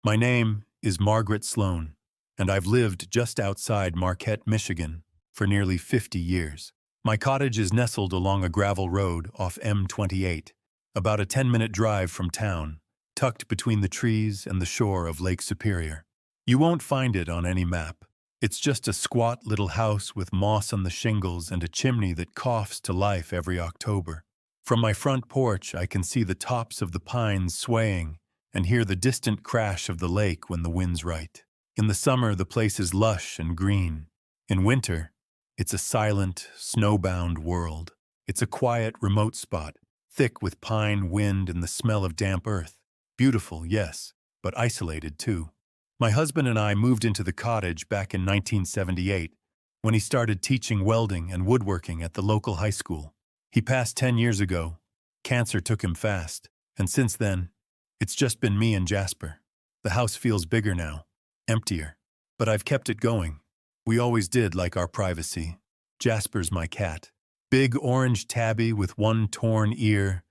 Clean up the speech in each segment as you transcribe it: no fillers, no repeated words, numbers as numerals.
My name is Margaret Sloan, and I've lived just outside Marquette, Michigan, for nearly 50 years. My cottage is nestled along a gravel road off M28, about a 10-minute drive from town, tucked between the trees and the shore of Lake Superior. You won't find it on any map. It's just a squat little house with moss on the shingles and a chimney that coughs to life every October. From my front porch, I can see the tops of the pines swaying and hear the distant crash of the lake when the wind's right. In the summer, the place is lush and green. In winter, it's a silent, snowbound world. It's a quiet, remote spot, thick with pine, wind, and the smell of damp earth. Beautiful, yes, but isolated too. My husband and I moved into the cottage back in 1978 when he started teaching welding and woodworking at the local high school. He passed 10 years ago. Cancer took him fast, and since then, it's just been me and Jasper. The house feels bigger now, emptier, but I've kept it going. We always did like our privacy. Jasper's my cat. Big orange tabby with one torn ear,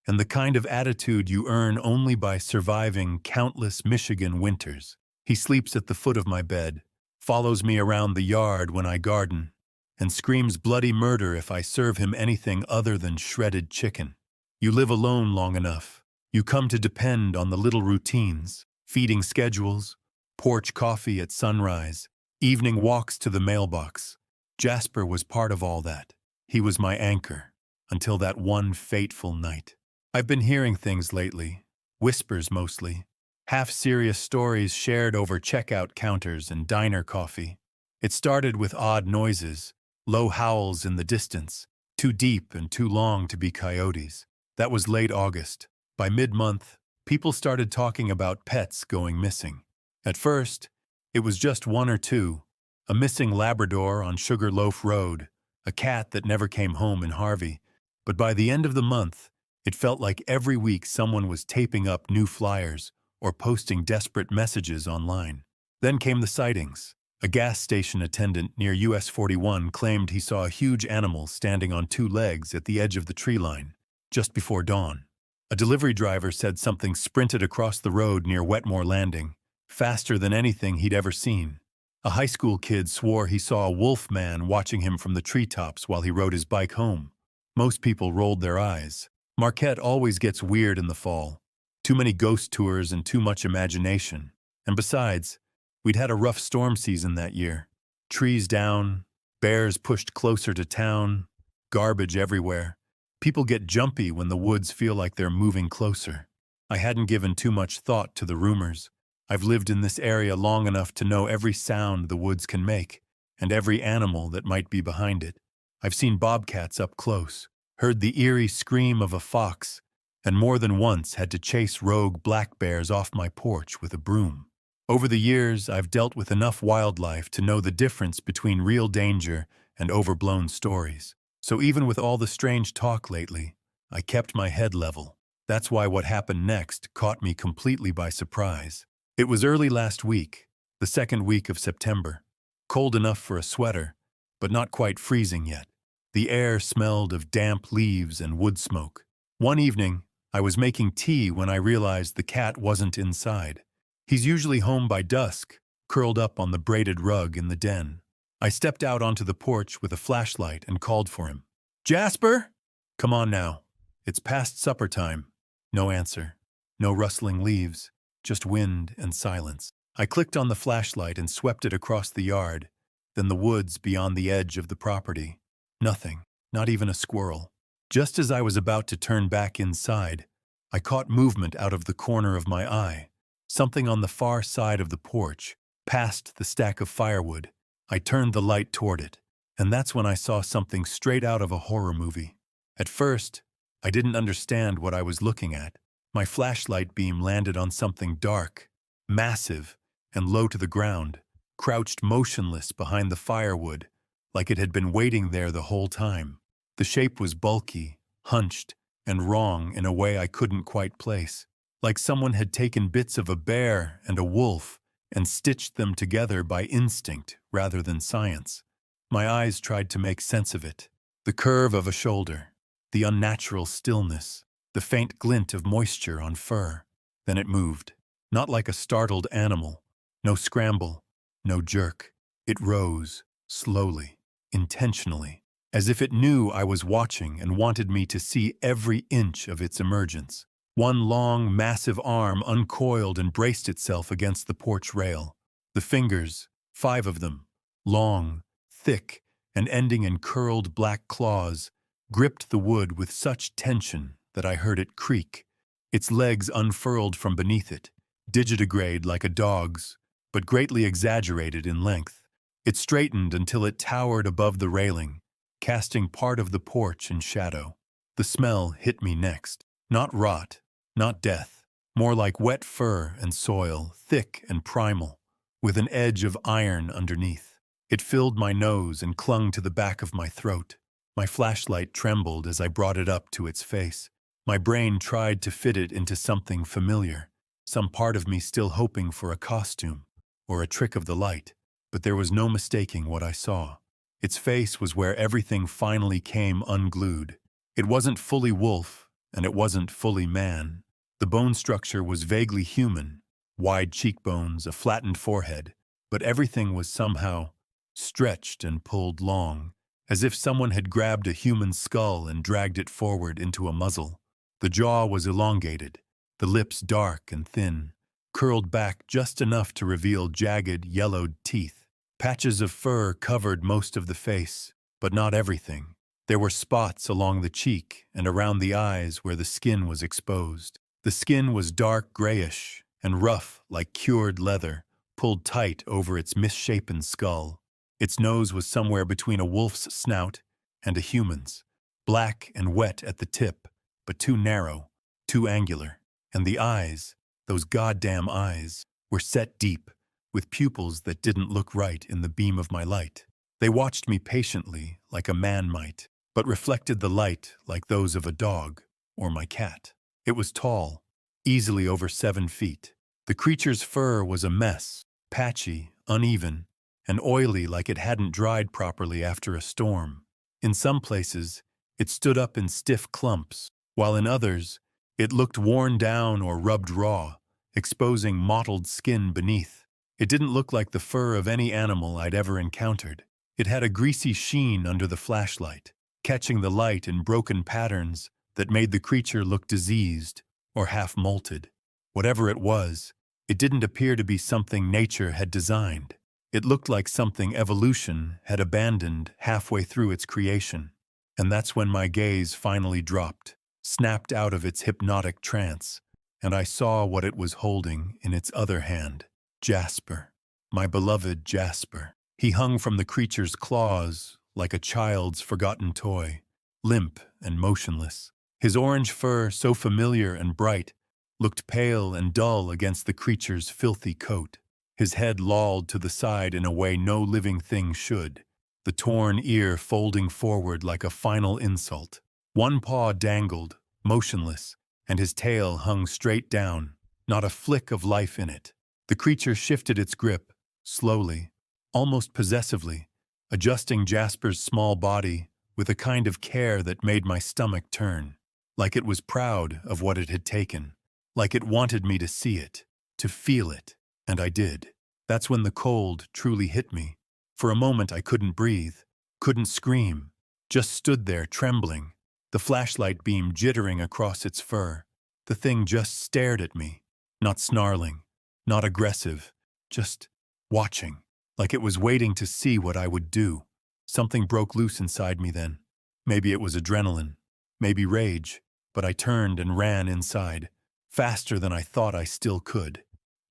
and the kind of attitude you earn only by surviving countless Michigan winters. He sleeps at the foot of my bed, follows me around the yard when I garden, and screams bloody murder if I serve him anything other than shredded chicken. You live alone long enough. You come to depend on the little routines, feeding schedules, porch coffee at sunrise, evening walks to the mailbox. Jasper was part of all that. He was my anchor, until that one fateful night. I've been hearing things lately, whispers mostly, half-serious stories shared over checkout counters and diner coffee. It started with odd noises, low howls in the distance, too deep and too long to be coyotes. That was late August. By mid-month, people started talking about pets going missing. At first, it was just one or two, a missing Labrador on Sugarloaf Road, a cat that never came home in Harvey. But by the end of the month, it felt like every week someone was taping up new flyers or posting desperate messages online. Then came the sightings. A gas station attendant near US 41 claimed he saw a huge animal standing on two legs at the edge of the tree line, just before dawn. A delivery driver said something sprinted across the road near Wetmore Landing, faster than anything he'd ever seen. A high school kid swore he saw a wolf man watching him from the treetops while he rode his bike home. Most people rolled their eyes. Marquette always gets weird in the fall. Too many ghost tours and too much imagination. And besides, we'd had a rough storm season that year. Trees down, bears pushed closer to town, garbage everywhere. People get jumpy when the woods feel like they're moving closer. I hadn't given too much thought to the rumors. I've lived in this area long enough to know every sound the woods can make, and every animal that might be behind it. I've seen bobcats up close, heard the eerie scream of a fox, and more than once had to chase rogue black bears off my porch with a broom. Over the years, I've dealt with enough wildlife to know the difference between real danger and overblown stories. So even with all the strange talk lately, I kept my head level. That's why what happened next caught me completely by surprise. It was early last week, the second week of September. Cold enough for a sweater, but not quite freezing yet. The air smelled of damp leaves and wood smoke. One evening, I was making tea when I realized the cat wasn't inside. He's usually home by dusk, curled up on the braided rug in the den. I stepped out onto the porch with a flashlight and called for him. "Jasper? Come on now. It's past supper time." No answer. No rustling leaves. Just wind and silence. I clicked on the flashlight and swept it across the yard, then the woods beyond the edge of the property. Nothing. Not even a squirrel. Just as I was about to turn back inside, I caught movement out of the corner of my eye. Something on the far side of the porch, past the stack of firewood. I turned the light toward it, and that's when I saw something straight out of a horror movie. At first, I didn't understand what I was looking at. My flashlight beam landed on something dark, massive, and low to the ground, crouched motionless behind the firewood, like it had been waiting there the whole time. The shape was bulky, hunched, and wrong in a way I couldn't quite place, like someone had taken bits of a bear and a wolf and stitched them together by instinct rather than science. My eyes tried to make sense of it. The curve of a shoulder, the unnatural stillness, the faint glint of moisture on fur. Then it moved. Not like a startled animal. No scramble, no jerk. It rose, slowly, intentionally, as if it knew I was watching and wanted me to see every inch of its emergence. One long, massive arm uncoiled and braced itself against the porch rail. The fingers, 5 of them, long, thick, and ending in curled black claws, gripped the wood with such tension that I heard it creak. Its legs unfurled from beneath it, digitigrade like a dog's, but greatly exaggerated in length. It straightened until it towered above the railing, casting part of the porch in shadow. The smell hit me next. Not rot, not death, more like wet fur and soil, thick and primal, with an edge of iron underneath. It filled my nose and clung to the back of my throat. My flashlight trembled as I brought it up to its face. My brain tried to fit it into something familiar, some part of me still hoping for a costume or a trick of the light, but there was no mistaking what I saw. Its face was where everything finally came unglued. It wasn't fully wolf, and it wasn't fully man. The bone structure was vaguely human, wide cheekbones, a flattened forehead, but everything was somehow stretched and pulled long, as if someone had grabbed a human skull and dragged it forward into a muzzle. The jaw was elongated, the lips dark and thin, curled back just enough to reveal jagged, yellowed teeth. Patches of fur covered most of the face, but not everything. There were spots along the cheek and around the eyes where the skin was exposed. The skin was dark grayish and rough like cured leather, pulled tight over its misshapen skull. Its nose was somewhere between a wolf's snout and a human's, black and wet at the tip, but too narrow, too angular. And the eyes, those goddamn eyes, were set deep, with pupils that didn't look right in the beam of my light. They watched me patiently, like a man might, but reflected the light like those of a dog or my cat. It was tall, easily over 7 feet. The creature's fur was a mess, patchy, uneven, and oily like it hadn't dried properly after a storm. In some places, it stood up in stiff clumps, while in others, it looked worn down or rubbed raw, exposing mottled skin beneath. It didn't look like the fur of any animal I'd ever encountered. It had a greasy sheen under the flashlight, catching the light in broken patterns that made the creature look diseased or half-molted. Whatever it was, it didn't appear to be something nature had designed. It looked like something evolution had abandoned halfway through its creation. And that's when my gaze finally dropped, snapped out of its hypnotic trance, and I saw what it was holding in its other hand. Jasper, my beloved Jasper. He hung from the creature's claws like a child's forgotten toy, limp and motionless. His orange fur, so familiar and bright, looked pale and dull against the creature's filthy coat. His head lolled to the side in a way no living thing should, the torn ear folding forward like a final insult. One paw dangled, motionless, and his tail hung straight down, not a flick of life in it. The creature shifted its grip, slowly, almost possessively, adjusting Jasper's small body with a kind of care that made my stomach turn, like it was proud of what it had taken, like it wanted me to see it, to feel it, and I did. That's when the cold truly hit me. For a moment I couldn't breathe, couldn't scream, just stood there trembling, the flashlight beam jittering across its fur. The thing just stared at me, not snarling, not aggressive, just watching, like it was waiting to see what I would do. Something broke loose inside me then. Maybe it was adrenaline, maybe rage, but I turned and ran inside, faster than I thought I still could.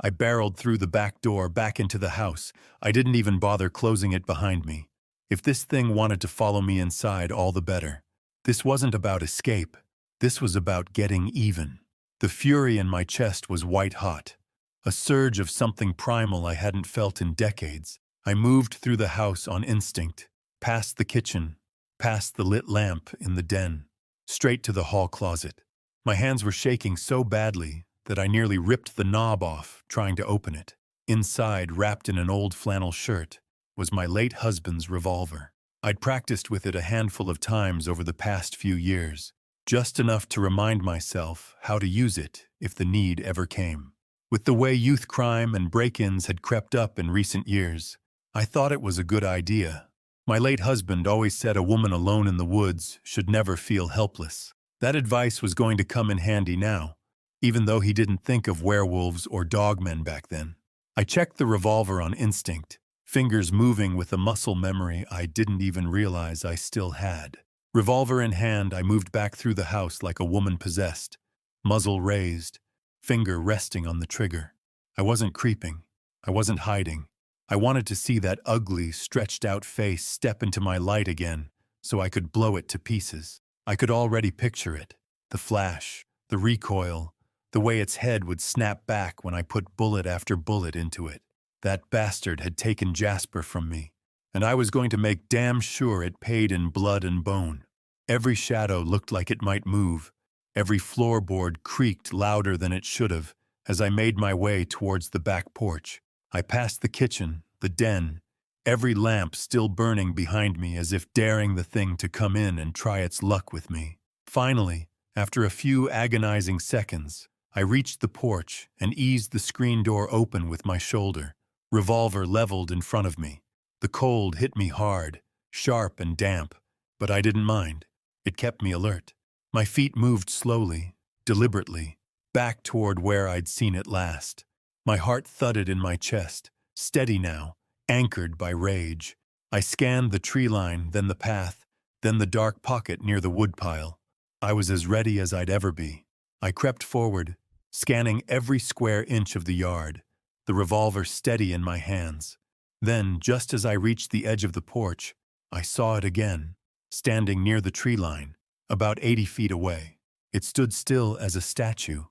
I barreled through the back door back into the house. I didn't even bother closing it behind me. If this thing wanted to follow me inside, all the better. This wasn't about escape. This was about getting even. The fury in my chest was white hot, a surge of something primal I hadn't felt in decades. I moved through the house on instinct, past the kitchen, past the lit lamp in the den, straight to the hall closet. My hands were shaking so badly that I nearly ripped the knob off trying to open it. Inside, wrapped in an old flannel shirt, was my late husband's revolver. I'd practiced with it a handful of times over the past few years, just enough to remind myself how to use it if the need ever came. With the way youth crime and break-ins had crept up in recent years, I thought it was a good idea. My late husband always said a woman alone in the woods should never feel helpless. That advice was going to come in handy now, even though he didn't think of werewolves or dogmen back then. I checked the revolver on instinct, fingers moving with a muscle memory I didn't even realize I still had. Revolver in hand, I moved back through the house like a woman possessed, muzzle raised, finger resting on the trigger. I wasn't creeping. I wasn't hiding. I wanted to see that ugly, stretched-out face step into my light again so I could blow it to pieces. I could already picture it. The flash, the recoil, the way its head would snap back when I put bullet after bullet into it. That bastard had taken Jasper from me, and I was going to make damn sure it paid in blood and bone. Every shadow looked like it might move. Every floorboard creaked louder than it should have as I made my way towards the back porch. I passed the kitchen, the den, every lamp still burning behind me as if daring the thing to come in and try its luck with me. Finally, after a few agonizing seconds, I reached the porch and eased the screen door open with my shoulder, revolver leveled in front of me. The cold hit me hard, sharp and damp, but I didn't mind. It kept me alert. My feet moved slowly, deliberately, back toward where I'd seen it last. My heart thudded in my chest, steady now, anchored by rage. I scanned the tree line, then the path, then the dark pocket near the woodpile. I was as ready as I'd ever be. I crept forward, scanning every square inch of the yard, the revolver steady in my hands. Then, just as I reached the edge of the porch, I saw it again, standing near the tree line, about 80 feet away. It stood still as a statue,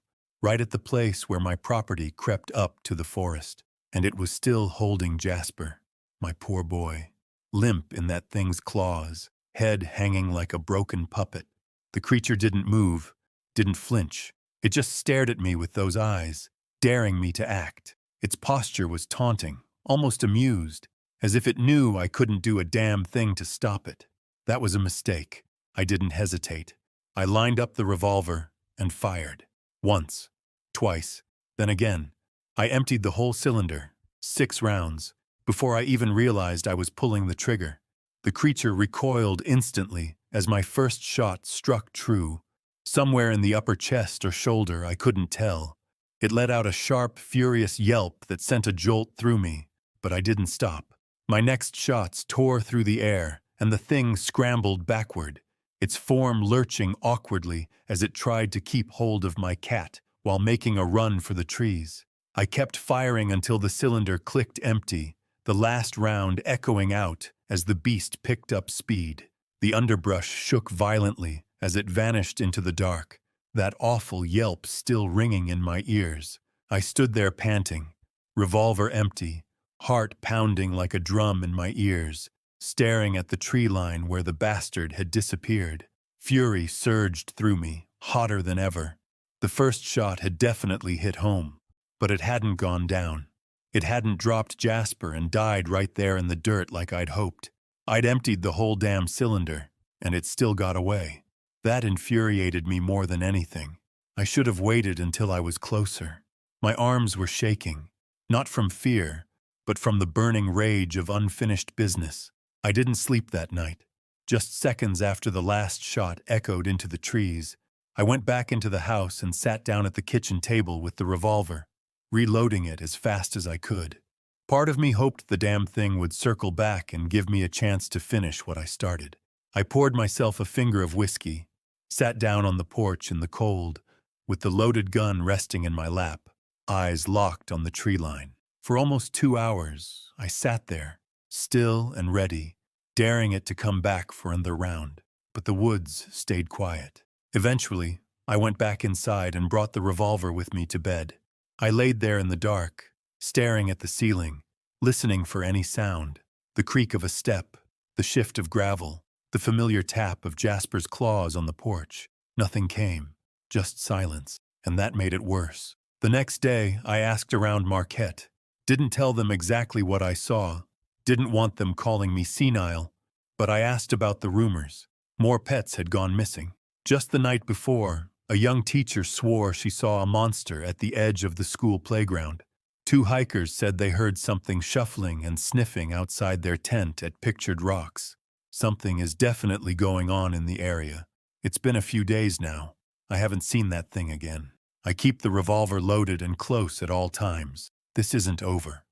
right at the place where my property crept up to the forest, and it was still holding Jasper, my poor boy, limp in that thing's claws, head hanging like a broken puppet. The creature didn't move, didn't flinch. It just stared at me with those eyes, daring me to act. Its posture was taunting, almost amused, as if it knew I couldn't do a damn thing to stop it. That was a mistake. I didn't hesitate. I lined up the revolver and fired. Once, twice, then again. I emptied the whole cylinder, 6 rounds, before I even realized I was pulling the trigger. The creature recoiled instantly as my first shot struck true. Somewhere in the upper chest or shoulder, I couldn't tell. It let out a sharp, furious yelp that sent a jolt through me, but I didn't stop. My next shots tore through the air, and the thing scrambled backward, its form lurching awkwardly as it tried to keep hold of my cat while making a run for the trees. I kept firing until the cylinder clicked empty, the last round echoing out as the beast picked up speed. The underbrush shook violently as it vanished into the dark, that awful yelp still ringing in my ears. I stood there panting, revolver empty, heart pounding like a drum in my ears, staring at the tree line where the bastard had disappeared. Fury surged through me, hotter than ever. The first shot had definitely hit home, but it hadn't gone down. It hadn't dropped Jasper and died right there in the dirt like I'd hoped. I'd emptied the whole damn cylinder, and it still got away. That infuriated me more than anything. I should have waited until I was closer. My arms were shaking, not from fear, but from the burning rage of unfinished business. I didn't sleep that night. Just seconds after the last shot echoed into the trees, I went back into the house and sat down at the kitchen table with the revolver, reloading it as fast as I could. Part of me hoped the damn thing would circle back and give me a chance to finish what I started. I poured myself a finger of whiskey, sat down on the porch in the cold, with the loaded gun resting in my lap, eyes locked on the tree line. For almost 2 hours, I sat there, still and ready, daring it to come back for another round. But the woods stayed quiet. Eventually, I went back inside and brought the revolver with me to bed. I laid there in the dark, staring at the ceiling, listening for any sound, the creak of a step, the shift of gravel, the familiar tap of Jasper's claws on the porch. Nothing came, just silence, and that made it worse. The next day, I asked around Marquette. Didn't tell them exactly what I saw, didn't want them calling me senile, but I asked about the rumors. More pets had gone missing. Just the night before, A young teacher swore she saw a monster at the edge of the school playground. 2 hikers said they heard something shuffling and sniffing outside their tent at Pictured Rocks. Something is definitely going on in the area. It's been a few days now. I haven't seen that thing again. I keep the revolver loaded and close at all times. This isn't over.